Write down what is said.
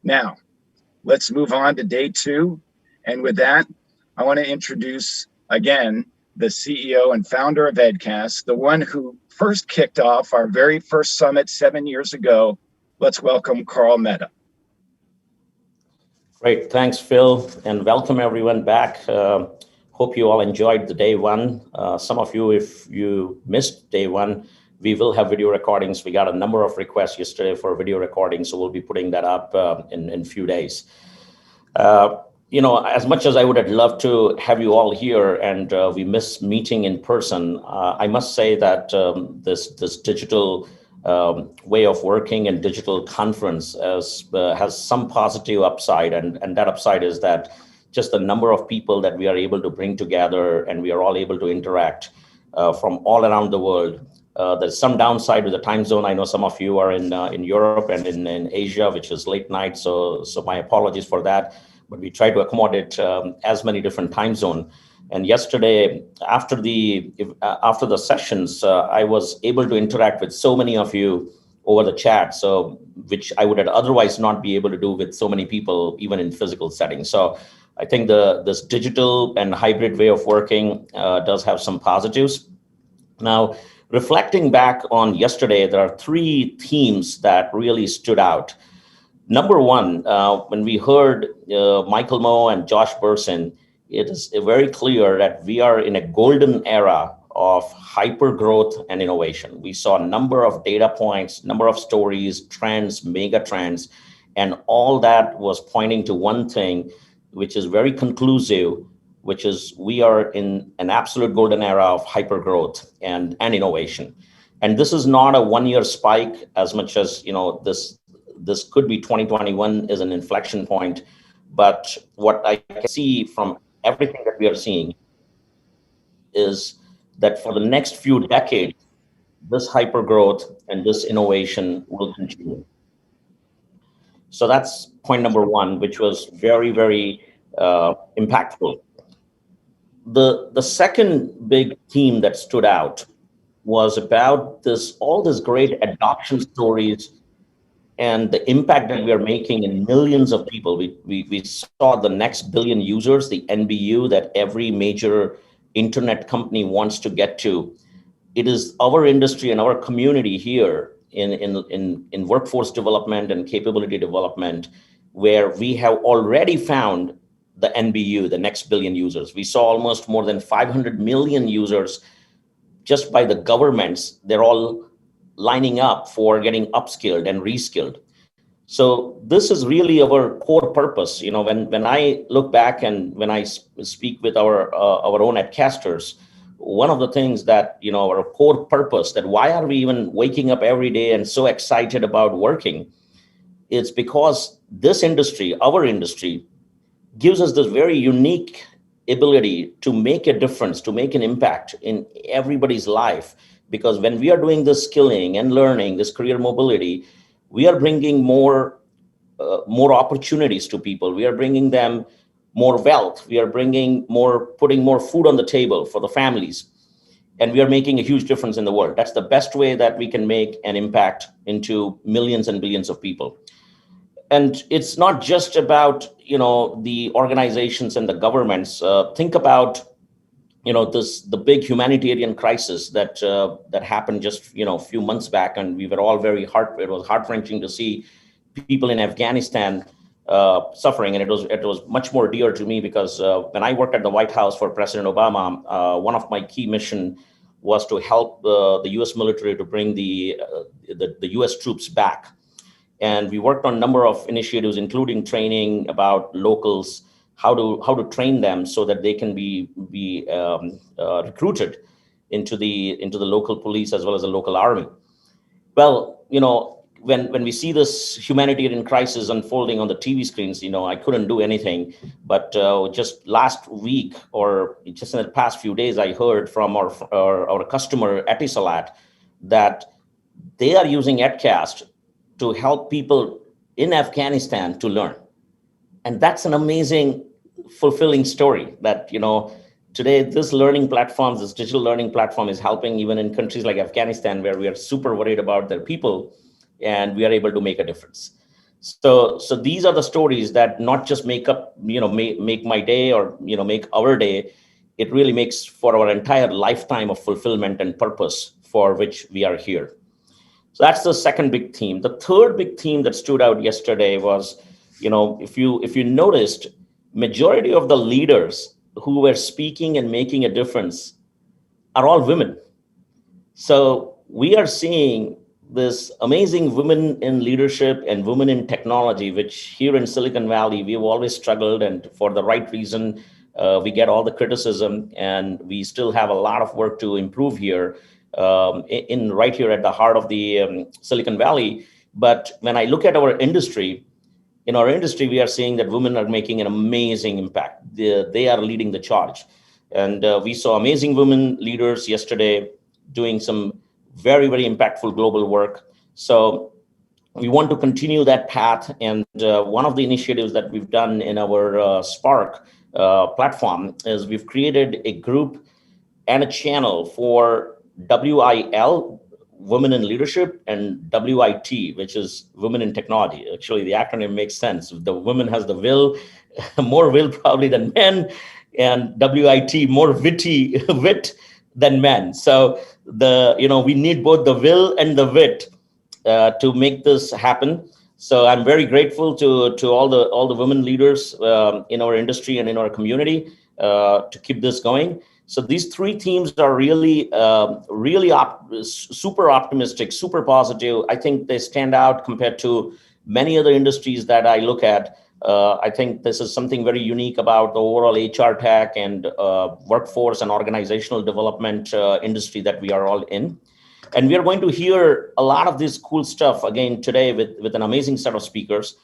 Now, let's move on to day two. And with that, I want to introduce again the CEO and founder of EdCast, the one who first kicked off our very first summit 7 years ago. Let's welcome Karl Mehta. Great, thanks, Phil, and welcome everyone back. Hope you all enjoyed the day one. Some of you, if you missed day one, we will have video recordings. We got a number of requests yesterday for video recordings, so we'll be putting that up in a few days. As much as I would have loved to have you all here, and we miss meeting in person, I must say that this digital way of working and digital conference has some positive upside, and that upside is that just the number of people that we are able to bring together, and we are all able to interact from all around the world. There's some downside with the time zone. I know some of you are in Europe and in Asia, which is late night, so my apologies for that. But we try to accommodate as many different time zones. And yesterday, after the sessions, I was able to interact with so many of you over the chat, so which I would otherwise not be able to do with so many people, even in physical settings. So I think this digital and hybrid way of working does have some positives. Now, reflecting back on yesterday, there are three themes that really stood out. Number one, when we heard Michael Moe and Josh Bersin, it is very clear that we are in a golden era of hyper growth and innovation. We saw a number of data points, number of stories, trends, mega trends, and all that was pointing to one thing, which is very conclusive, which is we are in an absolute golden era of hyper growth and innovation. And this is not a 1 year spike as much as, this could be 2021 is an inflection point. But what I can see from everything that we are seeing is that for the next few decades, this hyper growth and this innovation will continue. So that's point number one, which was very, very impactful. The second big theme that stood out was about all this great adoption stories and the impact that we are making in millions of people. We saw the next billion users, the NBU that every major internet company wants to get to. It is our industry and our community here in workforce development and capability development where we have already found the NBU, the next billion users. We saw almost more than 500 million users just by the governments. They're all lining up for getting upskilled and reskilled. So this is really our core purpose. When I look back and when I speak with our own EdCasters, one of the things that, our core purpose, that why are we even waking up every day and so excited about working? It's because this industry, our industry, gives us this very unique ability to make a difference, to make an impact in everybody's life. Because when we are doing this skilling and learning, this career mobility, we are bringing more opportunities to people. We are bringing them more wealth. We are putting more food on the table for the families. And we are making a huge difference in the world. That's the best way that we can make an impact into millions and billions of people. And it's not just about, the organizations and the governments. Think about, the big humanitarian crisis that happened just, a few months back. And we were all it was heart-wrenching to see people in Afghanistan suffering. And it was much more dear to me because when I worked at the White House for President Obama, one of my key mission was to help the U.S. military to bring the U.S. troops back. And we worked on a number of initiatives, including training about locals, how to train them so that they can be recruited into the local police as well as the local army. Well, when we see this humanitarian crisis unfolding on the TV screens, I couldn't do anything. But just last week or just in the past few days, I heard from our customer Etisalat that they are using EdCast to help people in Afghanistan to learn. And that's an amazing, fulfilling story that, today this digital learning platform is helping even in countries like Afghanistan, where we are super worried about their people, and we are able to make a difference. So these are the stories that not just make up, make my day or, make our day. It really makes for our entire lifetime of fulfillment and purpose for which we are here. So that's the second big theme. The third big theme that stood out yesterday was, if you noticed, majority of the leaders who were speaking and making a difference are all women. So we are seeing this amazing women in leadership and women in technology, which here in Silicon Valley, we've always struggled, and for the right reason, we get all the criticism, and we still have a lot of work to improve here, in right here at the heart of the Silicon Valley. But when I look at our industry, in our industry, we are seeing that women are making an amazing impact. They are leading the charge. And we saw amazing women leaders yesterday doing some very, very impactful global work. So we want to continue that path. And one of the initiatives that we've done in our Spark platform is we've created a group and a channel for WIL, Women in Leadership, and WIT, which is Women in Technology. Actually, the acronym makes sense. The woman has the will, more will probably than men, and WIT, more wit than men. So we need both the will and the wit to make this happen. So I'm very grateful to all the women leaders in our industry and in our community to keep this going. So these three themes are really, super optimistic, super positive. I think they stand out compared to many other industries that I look at. I think this is something very unique about the overall HR tech and workforce and organizational development industry that we are all in. And we are going to hear a lot of this cool stuff again today with an amazing set of speakers.